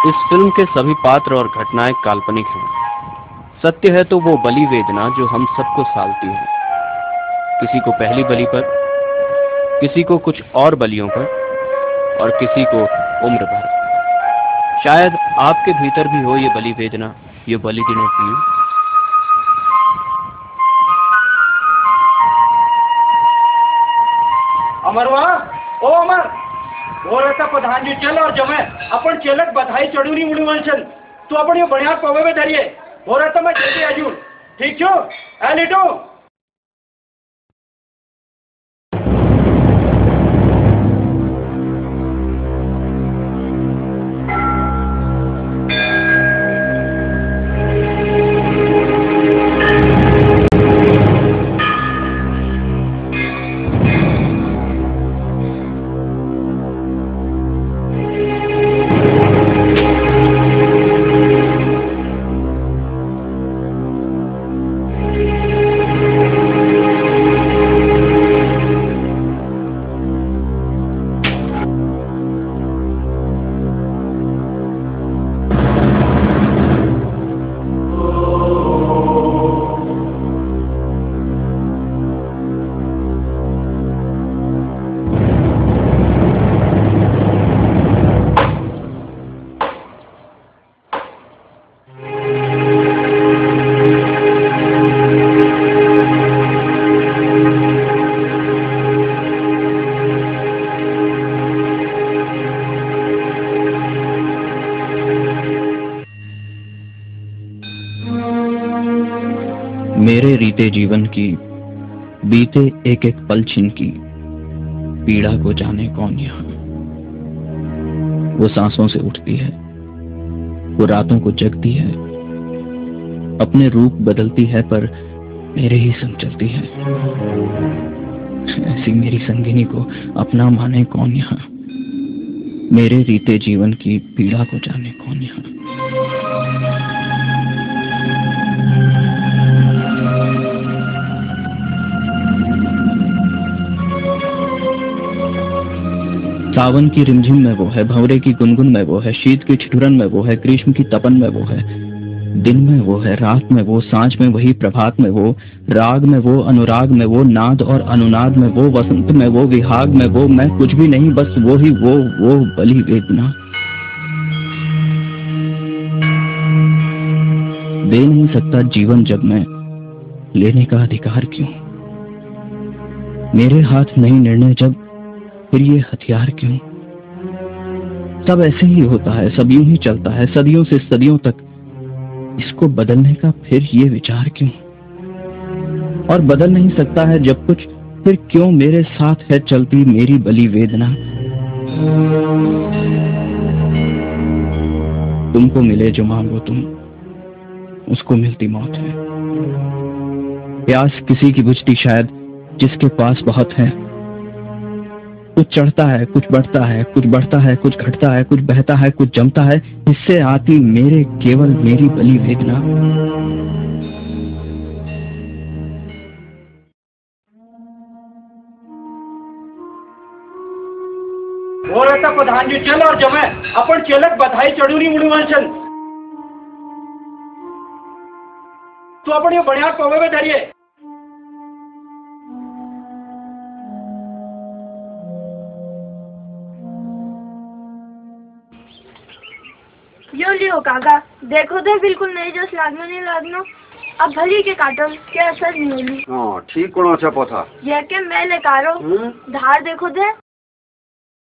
इस फिल्म के सभी पात्र और घटनाएं काल्पनिक हैं। सत्य है तो वो बलि वेदना जो हम सबको सालती है, किसी को पहली बलि पर, किसी को कुछ और बलियों पर और किसी को उम्र भर। शायद आपके भीतर भी हो ये बलि वेदना, ये बलि दिनों की। अमरवा, ओ अमर, वो रहता प्रधान जी चल और जमे अपन चेलक बधाई चढ़ूरी मुड़ी वंशन तू अपन ये बढ़िया पवे में धरिए हो रहता मैं जल्दी आजू ठीक छो ए लिटो। मेरे रीते जीवन की बीते एक एक पल छिन की पीड़ा को जाने कौन यहाँ। वो सांसों से उठती है, वो रातों को जगती है, अपने रूप बदलती है पर मेरे ही संग चलती है। ऐसी मेरी संगिनी को अपना माने कौन यहाँ। मेरे रीते जीवन की पीड़ा को जाने कौन यहाँ। सावन की रिमझिम में वो है, भंवरे की गुनगुन में वो है, शीत की ठिठुरन में वो है, ग्रीष्म की तपन में वो है, दिन में वो है, रात में वो, सांझ में वही, प्रभात में वो, राग में वो, अनुराग में वो, नाद और अनुनाद में वो, वसंत में वो, विहाग में वो, मैं कुछ भी नहीं बस वो ही वो बलि वेदना। दे नहीं सकता जीवन जब मैं, लेने का अधिकार क्यों। मेरे हाथ नहीं निर्णय जब, फिर ये हथियार क्यों। सब ऐसे ही होता है, सब यूं ही चलता है सदियों से सदियों तक। इसको बदलने का फिर ये विचार क्यों। और बदल नहीं सकता है जब कुछ, फिर क्यों मेरे साथ है चलती मेरी बलि वेदना। तुमको मिले जो मांगो तुम, उसको मिलती मौत है। प्यास किसी की बुझती शायद जिसके पास बहुत है। कुछ चढ़ता है, कुछ बढ़ता है, कुछ बढ़ता है, कुछ घटता है, कुछ बहता है, कुछ जमता है, इससे आती मेरे केवल मेरी बलि वेदना। वो रहता प्रधान जी चल और जमे अपन चेलक बधाई चढ़ूरी मुड़ी वंशन तू अपन ये बढ़िया पवे में धरिए। यो लियो काका, देखो तो बिल्कुल नहीं जो लागनो नहीं लागनो। अब भली के काटल क्या असर नहीं होली। हाँ ठीक कौन अच्छा पथा ये के मैं ले कारो धार देखो दे।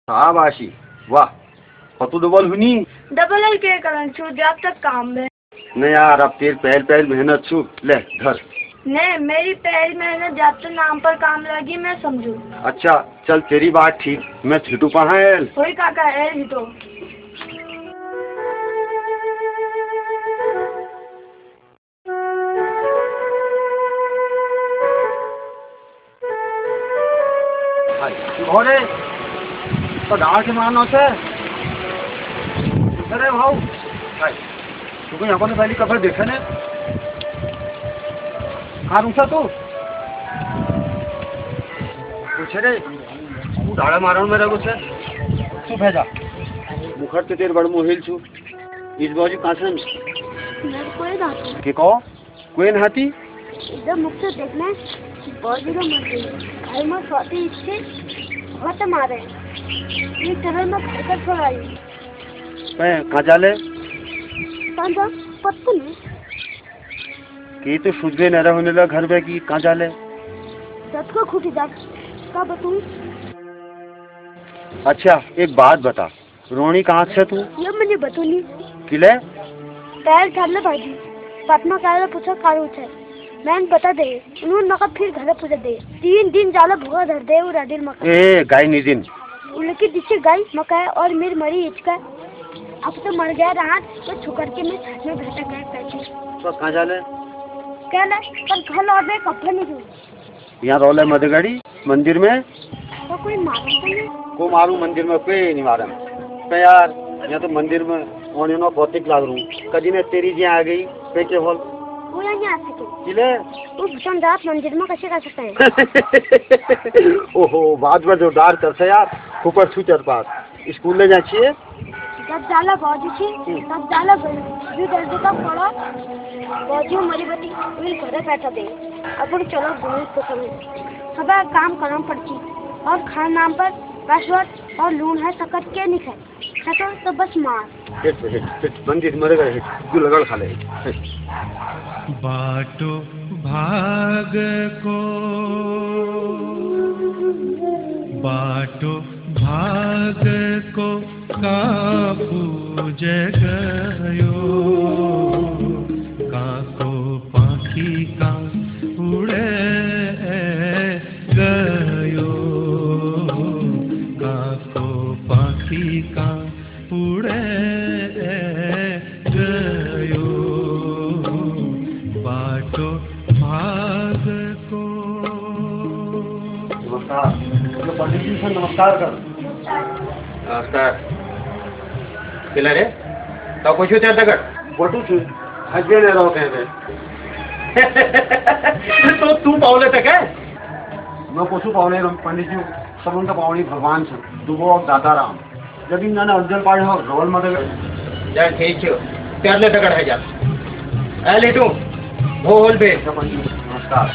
शाबाशी वाह कतु डबल हुनी। डबल के करन छु जब तक काम में। नहीं यार अब तेर पहल मेहनत छु ले घर। नहीं मेरी पहल मेहनत जब तक नाम पर काम लगी मैं समझू। अच्छा चल तेरी बात ठीक, मैं छिटू पहा एल। होई काका एल ही तो। अरे तो डाल के मारना से अरे भाऊ तू यहाँ पर पहली कपड़े देखे ने कहाँ रुसा तू पूछे रे तू डाला मारण में रहो से तू भेजा मुखर ते तेर बड़ मोहिल छु इस बाजू कहाँ से मेरे कोई बात के को कोई नहाती इधर मुख से देखना बाजू का मर गई घर में स्वाति इससे बहुत मारे ये तरह में घर पर आई मैं कहाँ जाले पंजा पत्तू नहीं कि तो सुझे न होने लगा घर पे कि कहाँ जाले दत को खुटी दत का बताऊं अच्छा एक बात बता रोनी कहाँ से तू ये मुझे बतूनी किले पैर ठाले भाई पटना का पूछा कारू थे मैंने बता दे उन्होंने नकद फिर घर पूछा दे 3 दिन जाला भूखा धर दे और राडिल मका ए गाय निदिन उनकी दिशे गाय मका है और मेरी मरी इचका अब तो मर गया रहा तो छुकर के मैं घर तक गए पैसे तो कहाँ जाले क्या ना पर घर लौट में कपड़े नहीं दूँ यहाँ रोले मधुगढ़ी मंदिर में तो कोई मारा तो नहीं को मारू मंदिर में कोई नहीं मारा तो यार यहाँ तो मंदिर में और भौतिक लाग रू कजी ने तेरी जी आ गई पे के बोल वो यहाँ आ सके किले वो भूषण रात मंदिर में कैसे कर सकते हैं ओहो बाद में जो डार कर से यार ऊपर छूचर पास स्कूल ले जाइए जब जाला बाजू थी तब जाला जो दर्द का पड़ा बाजू मरी बती उन घरे बैठा दे अपन चलो घूमने को समय हमें काम करना पड़ती और खाना नाम पर पासवर्ड और लून है सकत के नहीं खाए तो बस मार हिट मंदिर मर गए तू लगड़ खा ले बाटो भाग को बाटो भाग को कापूज गयो काको पाखी का उड़े गयो काको पाखी का उड़े गयो बाटो भाग को नमस्कार पंडित जी से नमस्कार कर नमस्कार किला रे तो कुछ होते तक बटू छु हजे ने रहो कहते तो तू पावले तक है मैं पशु पावने पंडित जी सब उनका पावनी भगवान से दुबो और दाता राम जब इन नाना उज्जवल पाड़े हो रोल मदद यार ठीक है तेरले तक है जा ए लेटू वो होल पे पंडित जी नमस्कार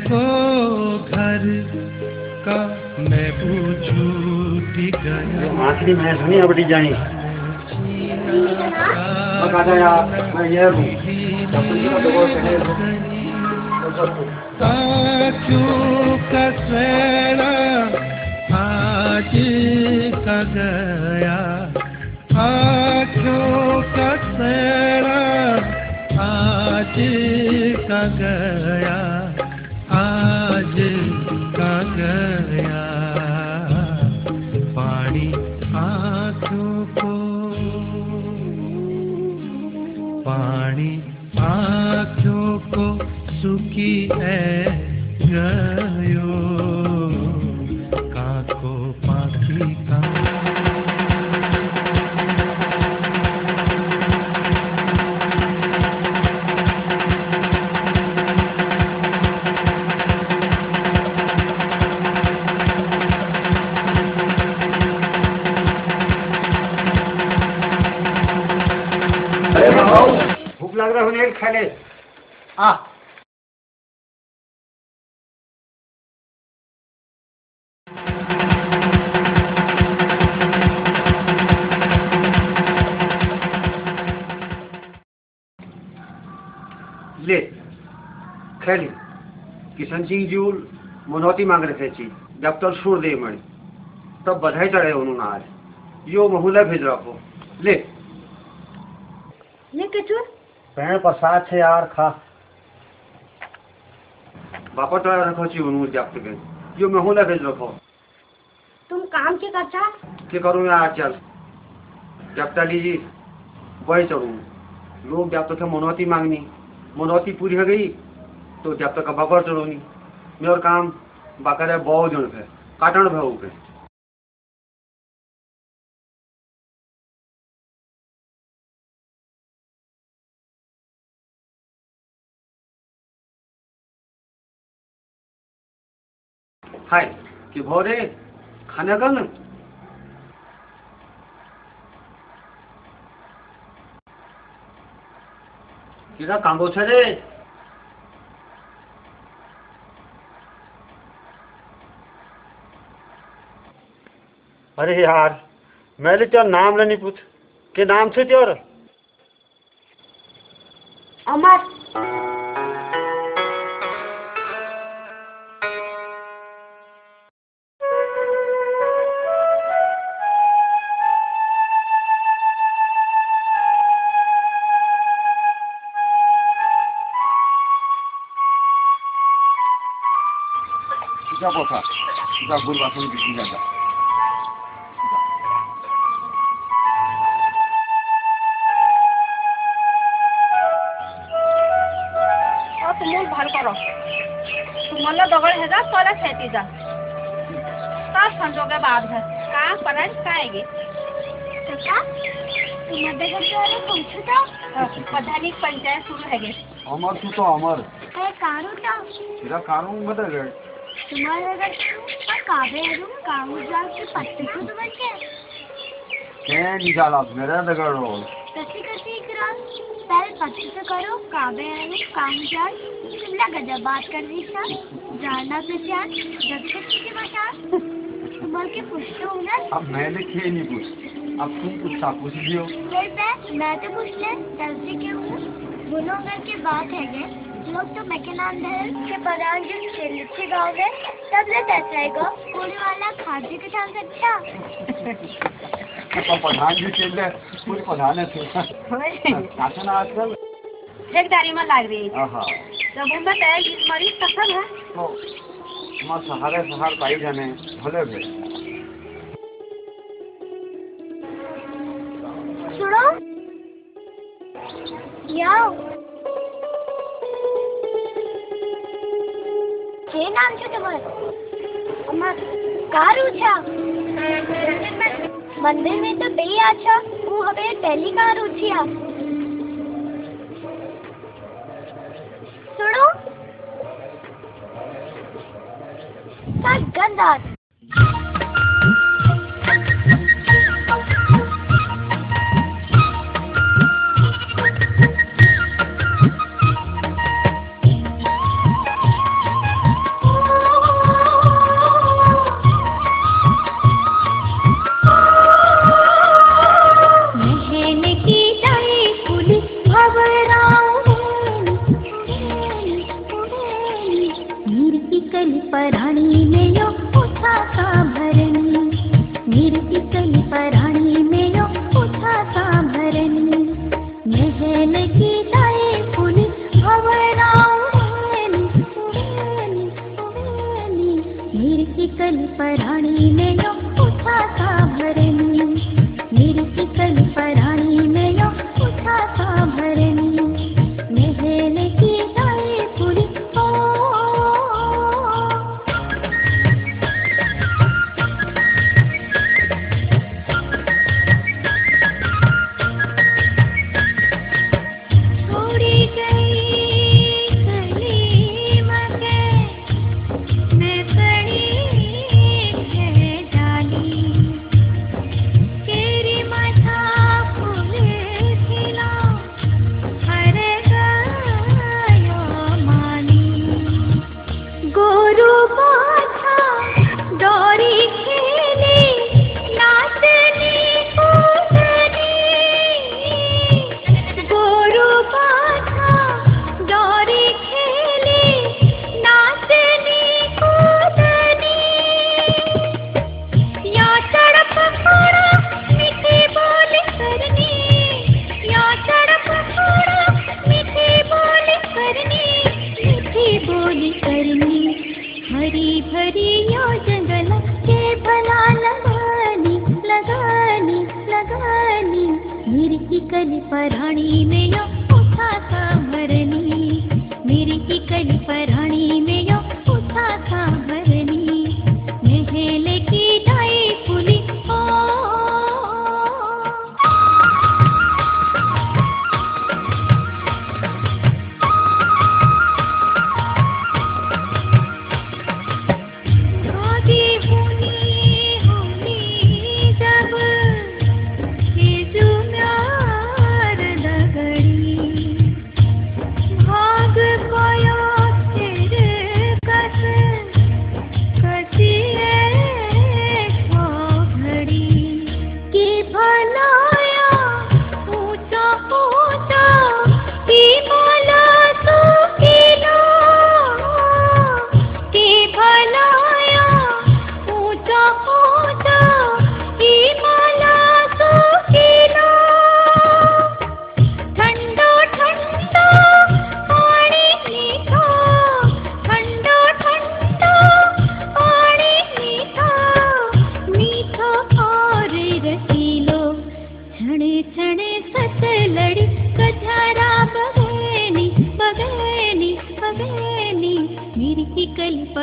को घर का मैं पूछूं गया आखिरी मैं सुनी अपनी जानी बता यार मैं ये हूँ क्यों का सेरा आज का गया क्यों का सेरा आज का गया आज का गया पानी आँखों को पानी आँखों को सुखी है गयो काको पाखी का भूख लग रहा है खा ले आ ले खेली किशन सिंह जी मनौती मांग रखे थी जब तक सुर दे मणि तब बधाई चढ़े उन्होंने आज यो महूला भेज रखो ले ये किचुर पैर प्रसाद है यार खा बापा चढ़ा रखो ची उन्होंने जब तक यो महूला भेज रखो तुम काम के करता क्या करूँ यार चल जब तक लीजिए वही चढ़ू लोग जब तक मनौती मांगनी मनौती पूरी हो गई तो जब तक बकर चढ़ोनी मेरे काम बाकर है बहुत जन है काटन भाव पे हाय कि भोरे खाने का न किसा कांबो छे रे? अरे यार, मैंने तेरा नाम नहीं पूछ के नाम छे तेरा? अमर। क्या बोला? क्या बुरी बात नहीं किसी जाता। तुम भर करो तुम्हाला दगड है जा सोला खेती जा सब संजो के बाद है कहाँ पर काएगी चाचा तुम्हारे घर वाले पूछो तो प्रधानिक पंचायत शुरू है गे अमर तू तो अमर है कारू था तेरा कानून बदल गए तुम्हारे घर पर काबे रूम काऊ जा के पत्ते को तो बन के क्या निकाला मेरा दगड़ रोल कसी करा पहले पत्ते से करो काबे रूम काऊ जा शिमला गजब बात कर रही था जानना से क्या जब तक की मचान तुम्हारे के पूछते हो ना अब मैंने क्या नहीं पूछ अब तुम पूछा पूछ लियो मैं तो पूछ ले जल्दी क्यों बोलो घर की बात है गे लोग तो मैकेनांदर के प्रधान जो लिच्छे गाँव में तब ले दस रहेगा पूरी वाला खाद्य के साथ अच्छा तो प्रधान जी चल रहे पूरी प्रधान है शासन आजकल ठेकेदारी में लाग रही है हाँ जब हम बताए मरीज सफल है तो तुम्हारे सहारे सहार पाई जाने भले भले सुनो याओ જે નામ છે તમારું અમાર કારું છે મંદિર में तो બે આછા હું હવે પહેલી કારું छिया सुनो का गंदा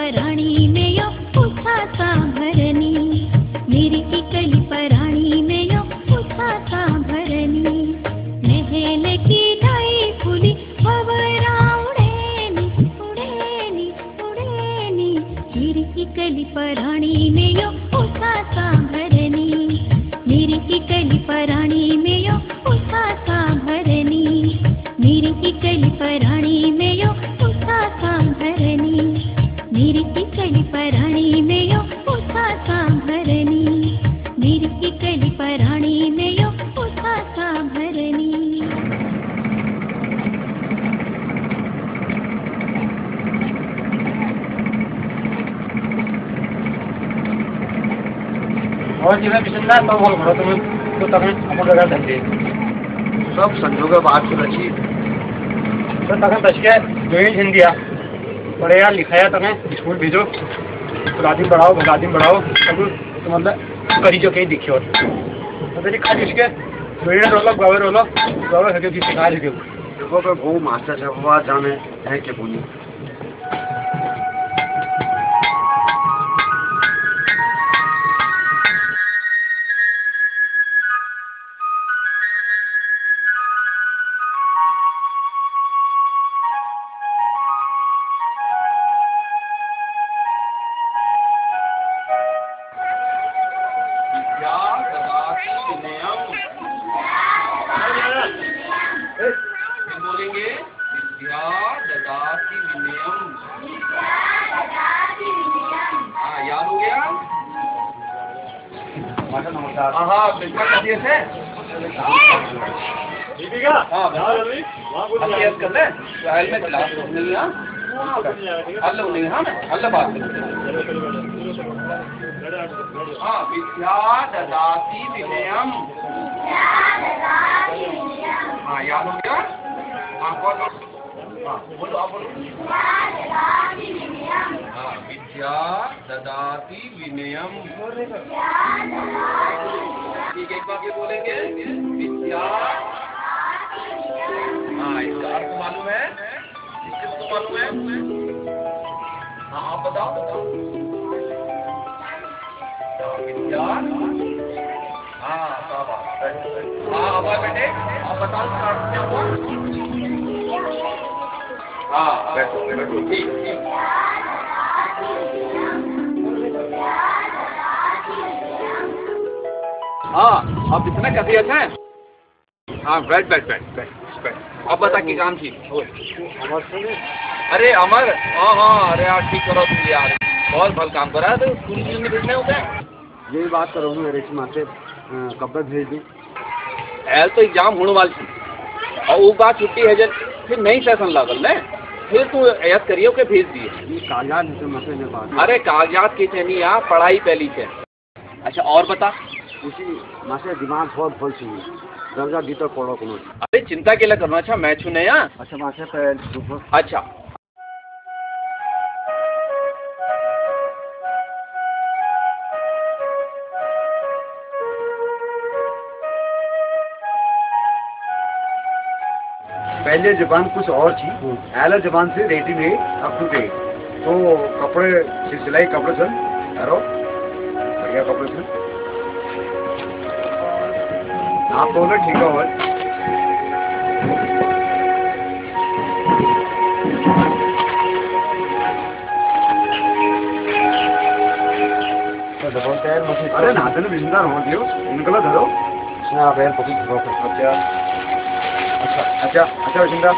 पराणी में यो उठा सांभरनी, मेरी की कली पराणी में यो उठा सांभरनी, नहेल की ढाई फुली भवरा उड़ेनी उड़ेनी उड़ेनी, मेरी की कली पराणी में यो उठा सांभरनी, मेरी की कली पराणी में यो उठा सांभरनी, मेरी की कली पराणी में यो उठा सांभरनी, मेरी की कली पराणी में यो उठा सांभरनी, मेरी की कली पराणी में यो उठा सांभरनी। और जी मैं बिसन्ना तो बोल रहा तुम्हें तो तक अपन लगा देंगे सब संजोग बात से रची तो तक बच के जो ही हिंदिया पढ़े यार लिखाया तुम्हें स्कूल भेजो, गादी बढ़ाओ सब तो मतलब करी जो कहीं दिखे और तो तेरी खाली इसके जोड़े गवे है कि सिखा लिखे देखो कि वो मास्टर साहब हुआ जाने है कि बोली बोलेंगे विद्या ददाति विनयम। हाँ याद हो गया? हाँ बिल्कुल कैसे है? हाँ याद कर ले ट्रायल में क्लास नहीं है अल्लाह नहीं हाँ अल्लाह बात हाँ विद्या ददाति विनयम। हाँ याद हो गया? हाँ बोलो आप बोलो। हाँ विद्या ददाति विनयम। ठीक एक बार ये बोलेंगे विद्या। हाँ इसका अर्थ मालूम है? किसको मालूम है? हाँ आप बताओ। विद्या हाँ हाँ बेटे आप बताओ क्या हुआ? हाँ बैठो ठीक। हाँ अब इतना कैफियत है? हाँ बैठ अब बता की काम थी। अरे अमर हाँ अरे यार ठीक करो तुम यार बहुत भल काम करा तो स्कूल में भेजने होते हैं। यही बात करूँगी रेशमा से कब तक भेज दूँ? ऐल तो एग्जाम होने वाली थी और वो बात छुट्टी है जब फिर नई सेशन लागल ने फिर तू याद करियो के भेज दिए कागजात अरे कागजात की नहीं यार पढ़ाई पहली से। अच्छा और बता उसी मासे दिमाग बहुत फल चाहिए दर्जा भीतर पढ़ो को अरे चिंता के लिए करना। अच्छा मैं छूने यहाँ अच्छा मासे अच्छा पहले जबान कुछ और थी पहले जबान से रेडीमेड अप टू डेट तो कपड़े सिलाई कपड़े सन यारो बढ़िया कपड़े सन आप बोलो ठीक है अरे नाते ने बिजनेस हो दियो इनकला धरो हाँ बैल पकड़ अच्छा वशिंदा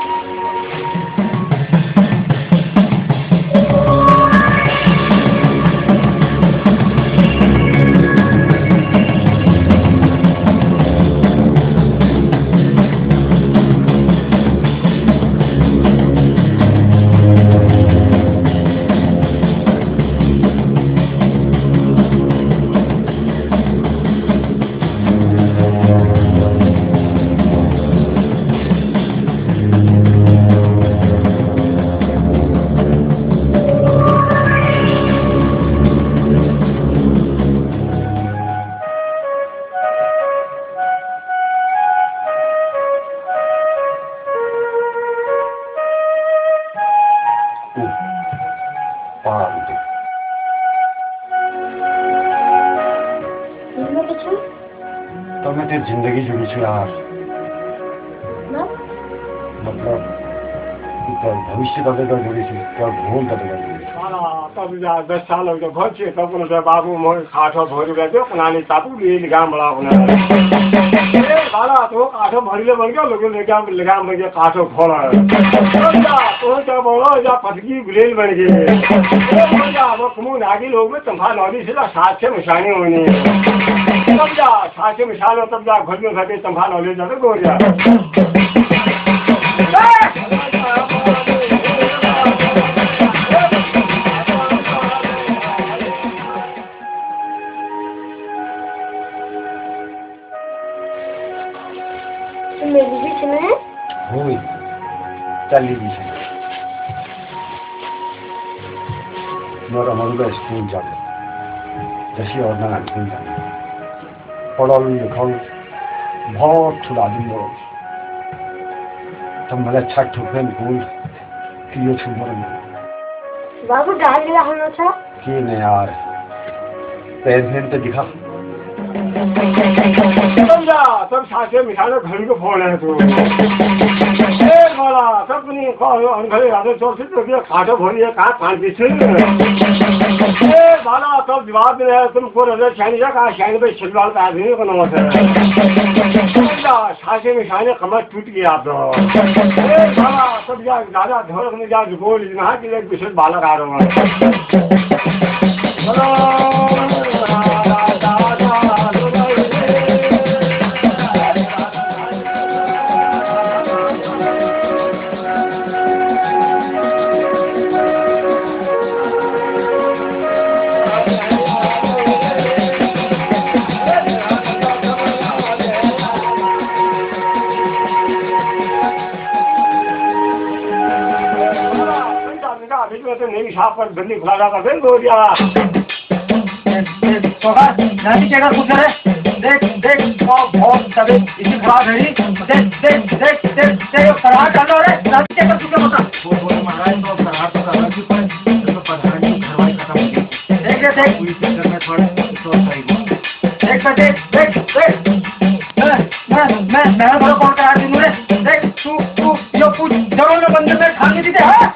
जिंदगी जुड़ी छे यार। मतलब तो भविष्य का बेटा जुड़ी थी और भूल का बेटा जुड़ी। तब जा 10 साल हो गए भर छे तब न बाबू मोर खाठो भर गए तो कनाली तापू ले लगाम बड़ा होना ए बाला तो काठो भरिले बन गया लोग लगाम बन गया काठो खोला तब जा तो क्या बोलो जा फटकी गुलेल बन गए तब जा वो कुमू आगे लोग में तंफा नौली से साथ से मिशानी होनी तब जा साथ से मिशाल तब जा घर में घटे तंफा नौली जाते गोरिया मेरी भी सुने हुई चली भी है मेरा मरुदा स्कूल जाते जैसे और ना स्कूल जाते पढ़ल लिखल बहुत ठुला दिन हो तब मेरा छठ ठुकन भूल कि ये छुमर में बाबू डाल दिया होना था कि नहीं यार पैर तो दिखा समझा सब साथे मिठाई घड़ी को फोन है तो वाला सब नहीं घरे आते चोर से तो क्या खाटो भरी है कहाँ पान पीछे वाला सब विवाद में है तुमको नजर छानी जा कहाँ शायद भाई छिलवाल का आदमी को नमस है समझा साथे मिठाई ने कमर टूट गया आप तो वाला सब जा दादा ढोलक में जा गोल यहाँ की एक विशेष बालक आ रहा पर बंदी खुला जाता फिर दो दिया नानी क्या पूछ रहे देख देख बहुत तबे इसी खराब है देख देख देख देख देख फरार कर लो रे नानी क्या पूछ रहे बता वो महाराज तो फरार तो करना ही पर तो प्रधान की घरवाई खत्म हो गई देख देख पुलिस के घर में थोड़ा तो सही देख देख देख देख मैं बड़ा कॉल करा दूं रे देख तू यो पूछ जरूर में बंदे में खाने दीजिए हां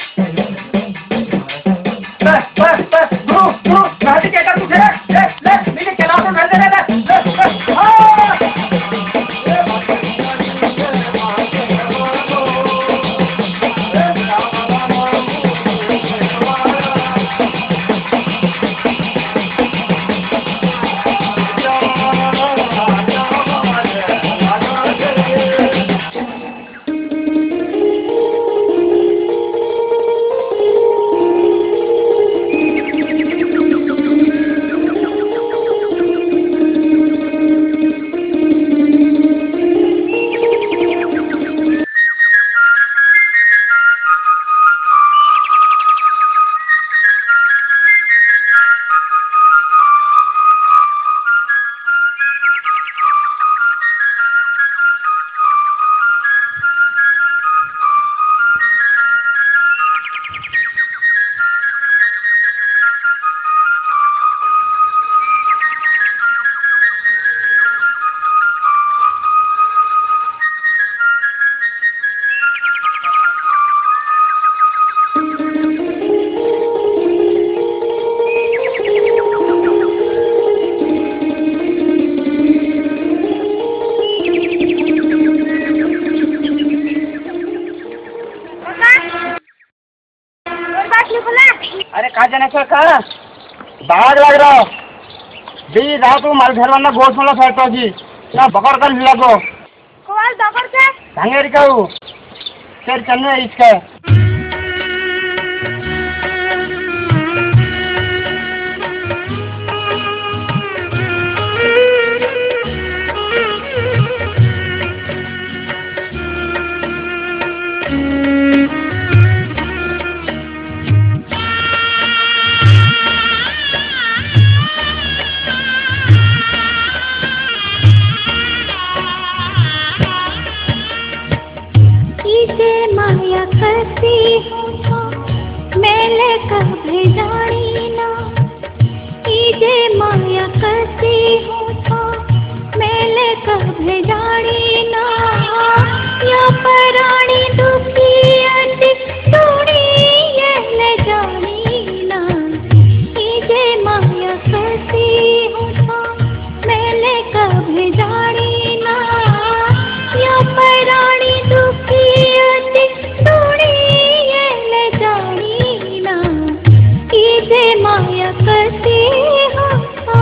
अरे कहा जाने का बाग लग रहा भी रात को माल घर वाला गोश्त वाला फैक्टर जी ना बकर कर लगो कौन बकर से सांगेर का हूँ फिर चलने इसका माया करती हूँ तो मेले कभी जानी ना इजे माया करती हूँ तो मेले कभी जानी ना या पराणी दुखी अति तोड़ी ये ले जानी ना इजे माया कैसी होता मैंने कभी जानी ना या पराणी दुखी अति तोड़ी ये ले जानी ना इजे माया कैसी होता।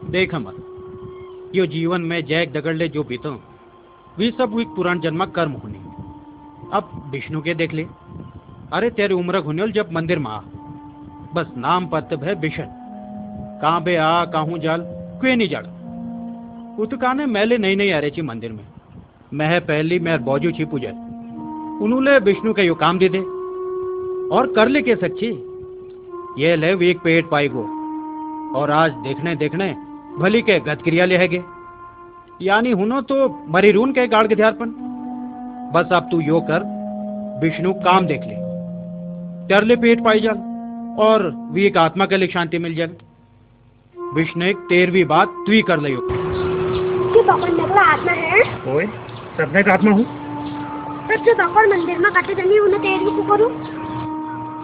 देख अमर, यो जीवन में जैक दगड़ले जो बीतो वी सब एक पुरान जन्म कर्म होनी। अब विष्णु के देख ले, अरे तेरी उम्र घुनियल जब मंदिर में आ, बस नाम पत्त है बिशन, कहाँ बे आ काहू जाल क्यों नहीं जाड़। उतकाने मैले नई नई आ रही मंदिर में, मैं पहली मेर बौजू छी पूजा, उन्होंने विष्णु का यो काम दे दे, और कर ले के सच्ची ये ले वीक पेट पाएगो और आज देखने देखने भली के गतक्रिया लेगे यानी हुनो तो मरीरून के गाड़ के ध्यारपन बस अब तू यो कर विष्णु काम देख ले टरले पेट पाई जाल और वीक आत्मा के लिए शांति मिल जाए विष्णु 13वीं बात तू ही कर लियो आत्मा है ओए सबने का आत्मा हूँ सबसे बकर मंदिर में काटे जमी उन्हें 13वीं करूं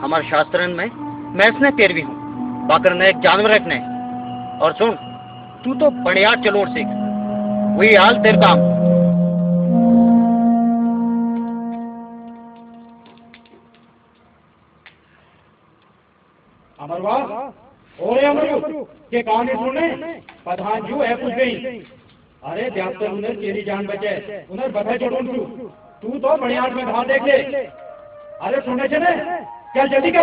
हमारे शास्त्रन में मैं इसने 13वीं हूँ बाकर ने एक जानवर रखने और सुन तू तो बढ़िया चलोड़ सीख वही हाल तेरे काम अमरवा ओरे अमरू के काम नहीं सुनने प्रधान जू है कुछ गई अरे ध्यान उन्हें तेरी जान बचे उन्हें बधा चढ़ूं तू तो बढ़िया में धार देख ले अरे सुने चले चल जल्दी कर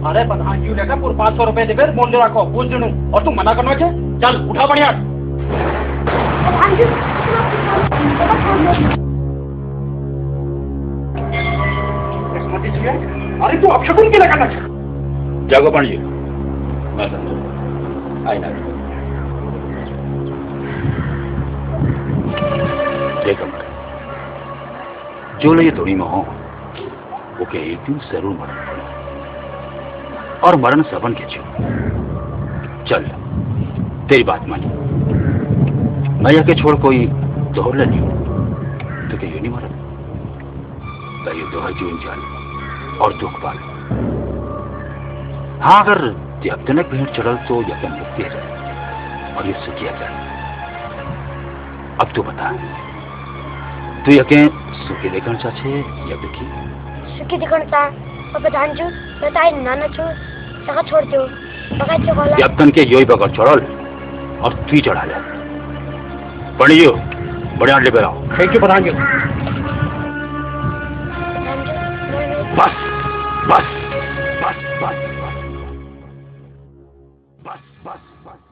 अरे प्रधान जी लेकर पूरे 500 रुपए देकर बोल दे रखो पूछ जुनू और तू मना करना है चल उठा बढ़िया अरे तू अपशकुन के लगाना जागो पाणी आई ना देख जो ले थोड़ी में हो वो के एक दिन जरूर मरण और मरण सबन के छो चल तेरी बात मानी मैया के छोड़ कोई दोहर नहीं तो क्या नहीं मरण तो ये दोहर जीवन जान और दुख पाल हाँ अगर यत्नक भेंट चढ़ल तो यत्न मुक्ति है जाए और ये सुखिया जाए अब तू बता तू यके सुखी देखना चाहे या दुखी सुखी दिखणता और प्रधान जी बताए नाना छो सका छोड़ दो बगा चोला यत्न के योई बगर चढ़ल और तू चढ़ा ले पढ़ियो बढ़िया ले बेराओ थैंक यू प्रधान जी बस बस बस बस बस बस बस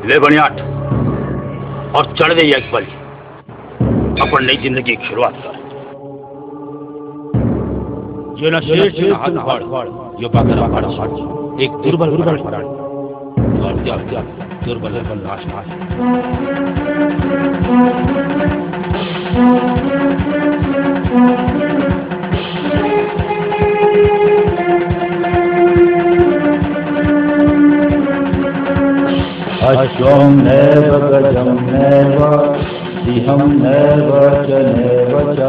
ले बनियाट और चढ़ गई एक पल अपन नई जिंदगी की शुरुआत कर ये ना शेष यो पाकर आवाड़ एक दुर्बल दुर्बल नाश अश्वं नैव गजं नैव सिंहं नैव च नैव च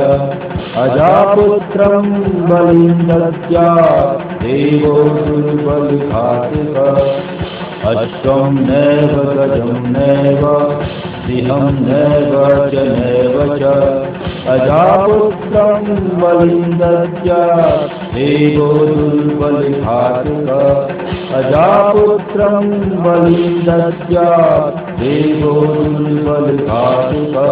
अजापुत्रं बलिं दद्यात् देवो दुर्बलघातकः अश्वं नैव गजं नैव सिंहं नैव च नैव च अजापुत्रं बलिं दद्यात् देवो दुर्बलघातकः अजापुत्रं बलिं दद्यात् देवो दुर्बलघातकः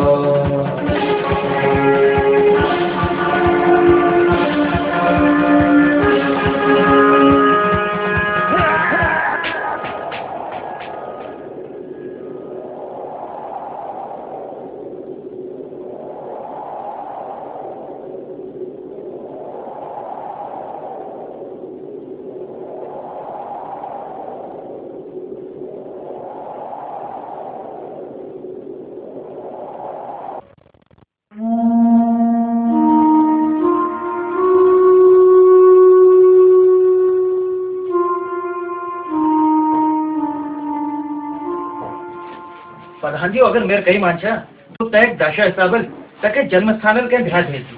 प्रधान जी अगर मेरे कई मानसा तो तय दशा हिसाब तक जन्म स्थान के ध्यान भेज दी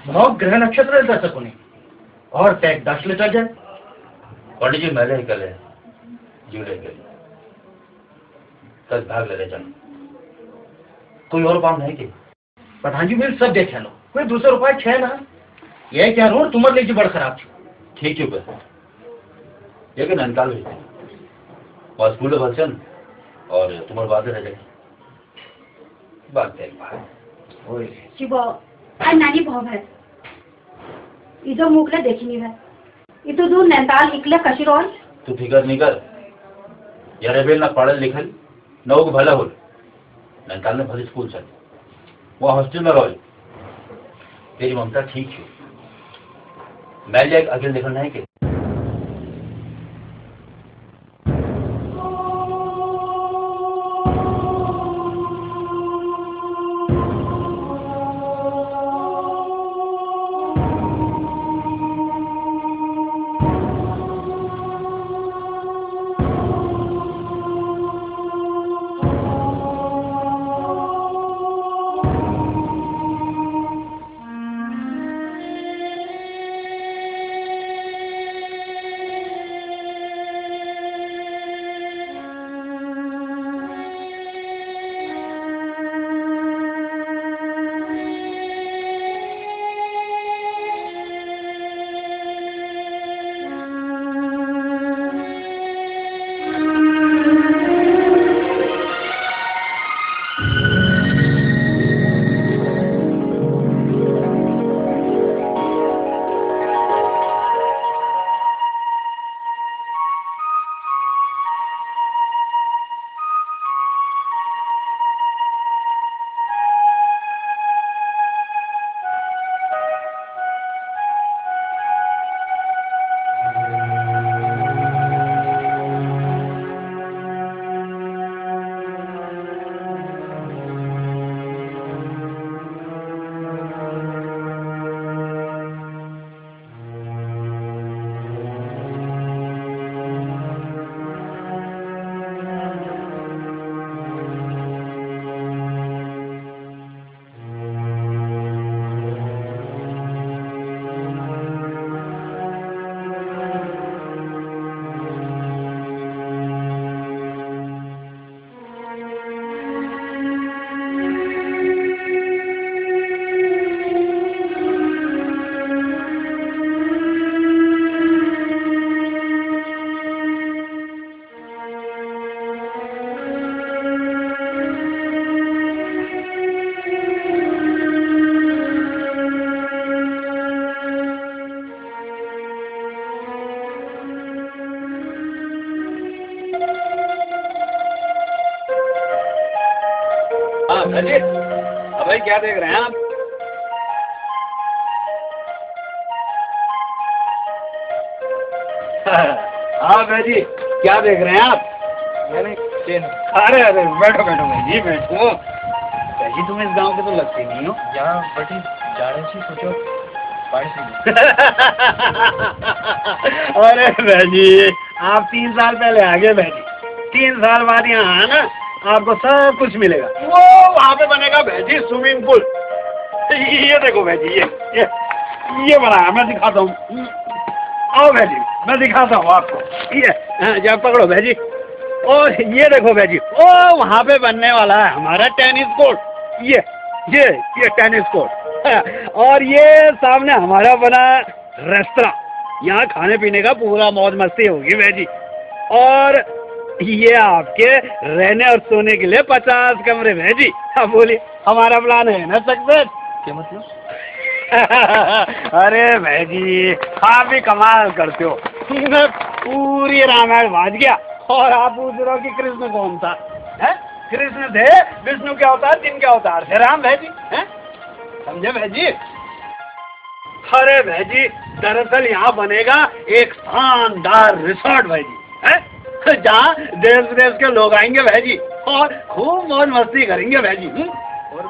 भाव ग्रह नक्षत्र जा सको नहीं और तय दश ले चल जाए पंडित जी मेरे ही कले जुड़े गए कल भाग ले रहे जन कोई और काम नहीं की प्रधान जी मेरे सब देख लो कोई 200 रुपये छह ना ये क्या रोड तुम्हारे लिए बड़ खराब थी। ठीक है बस ये नैनीताल भेजते और स्कूल में भलसन और तुम्हारे बात रह जाए बात नानी भाव है इधर मुकले देखनी है इतो दूर नैनीताल निकले कशी रोल तू फिकर नहीं कर यार बेल ना पढ़ल लिखल न हो भला हो नैनीताल में भले स्कूल चल वो हॉस्टल में रहो तेरी ममता ठीक है मैं जाए अकेले देखना है कि अजय भाई क्या देख रहे हैं आप? हाँ भाई जी क्या देख रहे हैं आप? अरे अरे बैठो बैठो भाई जी बैठो। भाई तुम इस गांव के तो लगती नहीं हो। यहाँ बटी जाने से सोचो अरे भाई जी आप 3 साल पहले आ गए भाई जी, 3 साल बाद यहाँ आना आपको सब कुछ मिलेगा। वो वहाँ पे बनेगा भैजी स्विमिंग पूल। ये देखो भैजी ये बना है, मैं दिखाता हूँ। आओ भैजी मैं दिखाता हूँ आपको। ये जब पकड़ो भैजी। और ये देखो भैजी ओ वहाँ पे बनने वाला है हमारा टेनिस कोर्ट। ये टेनिस कोर्ट और ये सामने हमारा बना रेस्टोरेंट। यहाँ खाने पीने का पूरा मौज मस्ती होगी भैजी। और ये आपके रहने और सोने के लिए 50 कमरे भैजी। अब बोलिए हमारा प्लान है ना सक्सेस? क्या मतलब? अरे भैजी आप भी कमाल करते हो। मैं पूरी रामायण भाज गया और आप पूछ रहे हो कि कृष्ण कौन था? है कृष्ण थे विष्णु के अवतार, जिनके अवतार थे राम भैजी। हैं समझे भैजी? अरे भैजी दरअसल यहाँ बनेगा एक शानदार रिसोर्ट भैजी, है जहाँ देश विदेश के लोग आएंगे भैजी और खूब मौज मस्ती करेंगे भैजी। और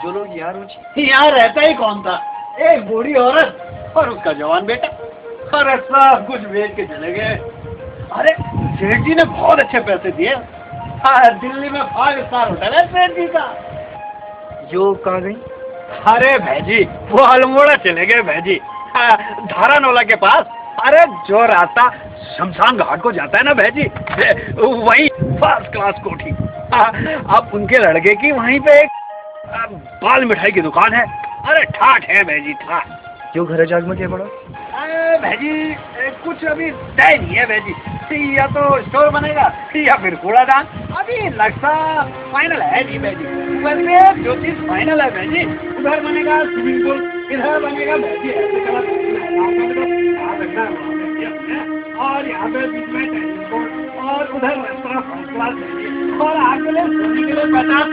जो लोग यहाँ रहता ही कौन था? एक बूढ़ी औरत और उसका जवान बेटा। अरे सब कुछ बेच के चले गए। अरे सेठ जी ने बहुत अच्छे पैसे दिए। हाँ दिल्ली में 5 स्टार होटल है सेठ जी का। जो कहाँ गई? अरे भैजी वो अल्मोड़ा चले गए भैजी, धारानोला के पास। अरे जो रास्ता शमशान घाट को जाता है ना भैजी वही फर्स्ट क्लास कोठी। अब उनके लड़के की वहीं पे एक बाल मिठाई की दुकान है। अरे ठाठ है भैजी ठाठ। क्यों घरे जाग में क्या पड़ा? भाजी कुछ अभी तय नहीं है भाजी, या तो स्टोर बनेगा या फिर कूड़ादान, अभी नक्शा फाइनल है नहीं भाजी। वैसे जो चीज फाइनल है भाजी, उधर बनेगा स्विमिंग पूल, इधर बनेगा भाजी और यहाँ पे बीच में टेनिस कोर्ट और उधर रेस्टोरेंट फर्स्ट क्लास और आगे ले सोने के लिए 50।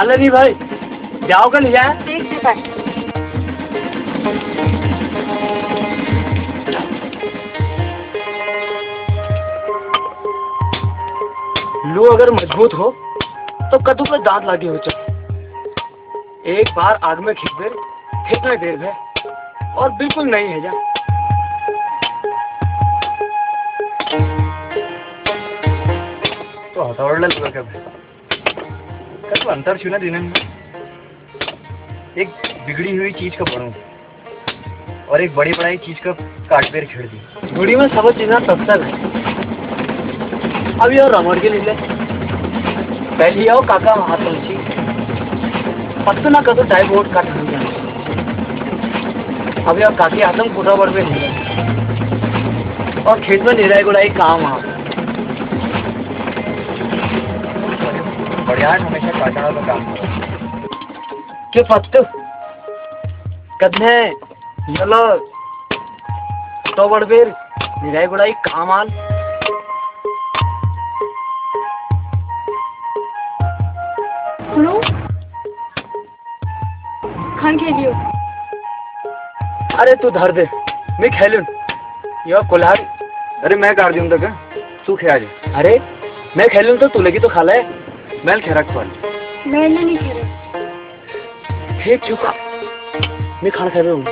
आले नहीं भाई, जाओ का ले जाए। ठीक है भाई। लो अगर मजबूत हो तो कद्दू पे दांत लागे हो चल। एक बार आग में खींच दे, कितना देर है और बिल्कुल नहीं है जा। तो हथौड़ा लगा कब तो अंतर छूना दिन में एक बिगड़ी हुई चीज का बढ़ू और एक बड़ी बड़ी चीज का काट पेर छेड़ दी। गुड़ी में सब चीज़ तब तक है। अब यार रमड़ के लिए पहले आओ काका हाथ पहुंची पत्ता ना कदो टाइम वोट काट नहीं जाए। अब यार काकी आदम कोठा बढ़ में नहीं और खेत में निराई गुड़ाई काम आप बढ़िया हमेशा काटना का काम के पत्ते कदने यलो तो बड़बेर निराई गुड़ाई काम आल सुनो खान खेलियो। अरे तू धर दे मैं खेलूं यो कुल्हाड़। अरे मैं काट दूं तक तू खे आज। अरे मैं खेलूं तो तू लगी तो खा ले मैं खेरा खोल। मैं नहीं खेल ठीक चुका मैं खाना खा रहा हूँ।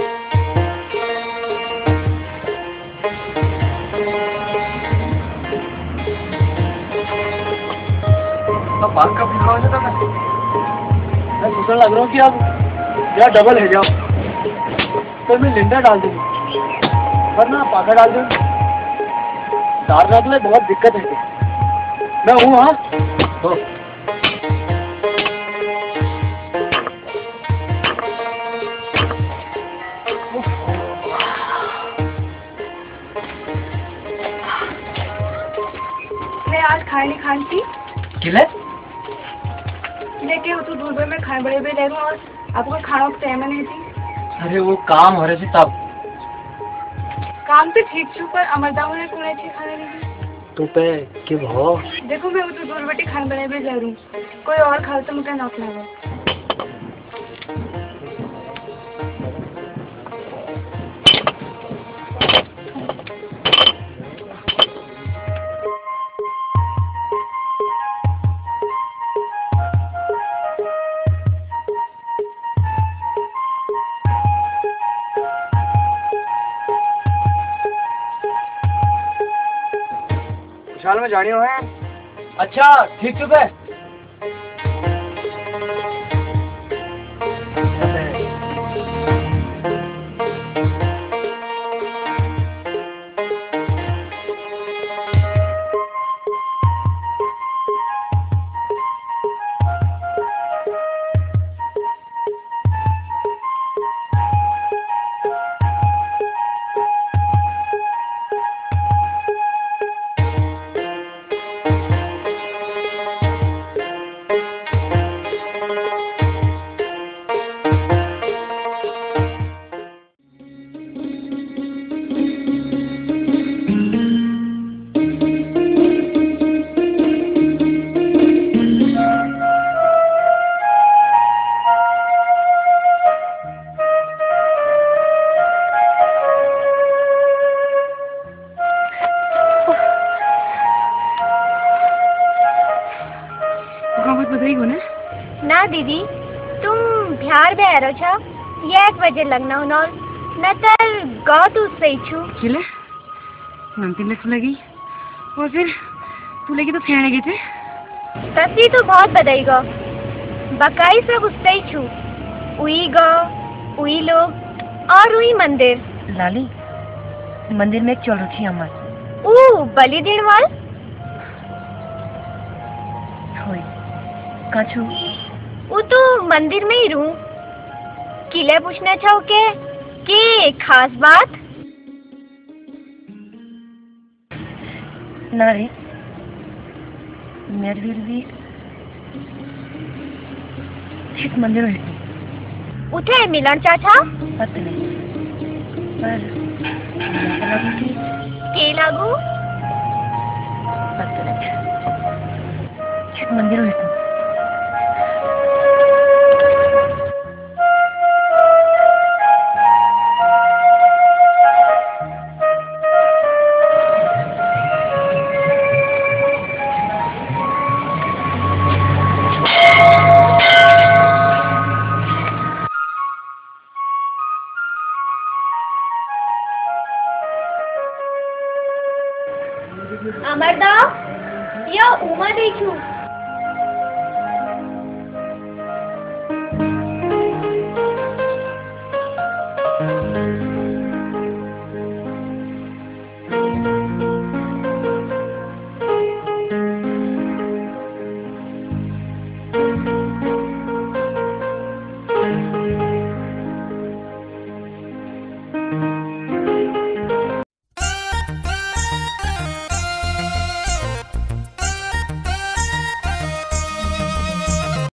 तो बात का फिर हो जाता मैं सोचने लग रहा हूँ कि अब यार डबल है जाओ तो मैं लिंडा डाल दूंगी वरना पाका डाल दूंगी। तार रख ले बहुत दिक्कत है मैं हूँ। हाँ तो मैं आज खाए नहीं खान थी किले लेके तो दूर में खाए बड़े बड़े ले रहा और आपको खाना टाइम नहीं थी। अरे वो काम हो रहे थे तब काम तो ठीक छू पर अमरदा ने कोने थी खाने नहीं तो पे के भो देखो मैं तो दूर बेटी खाने बड़े बड़े जा रही कोई और खा तो मुझे नौक लगा। विशाल में जानियो है। अच्छा ठीक चुप है। ना दीदी तुम बिहार में आ रहो छो 1 बजे लगना हो न तर गौ तू सही छू चिले नमकीन लगी और फिर तू लेगी तो फेंने गए थे ससी तो बहुत बधाई गो बकाई सब उससे ही छू उई गौ उई लोग और उई मंदिर लाली मंदिर में एक चल रही अम्मा ओ बलि देने वाल होई काचू वो तो मंदिर में ही रहूं किले पूछना चाहो के खास बात ना रे मेरे भी एक मंदिर है उठे मिलन चाचा पता नहीं पर के लागू पता नहीं एक मंदिर है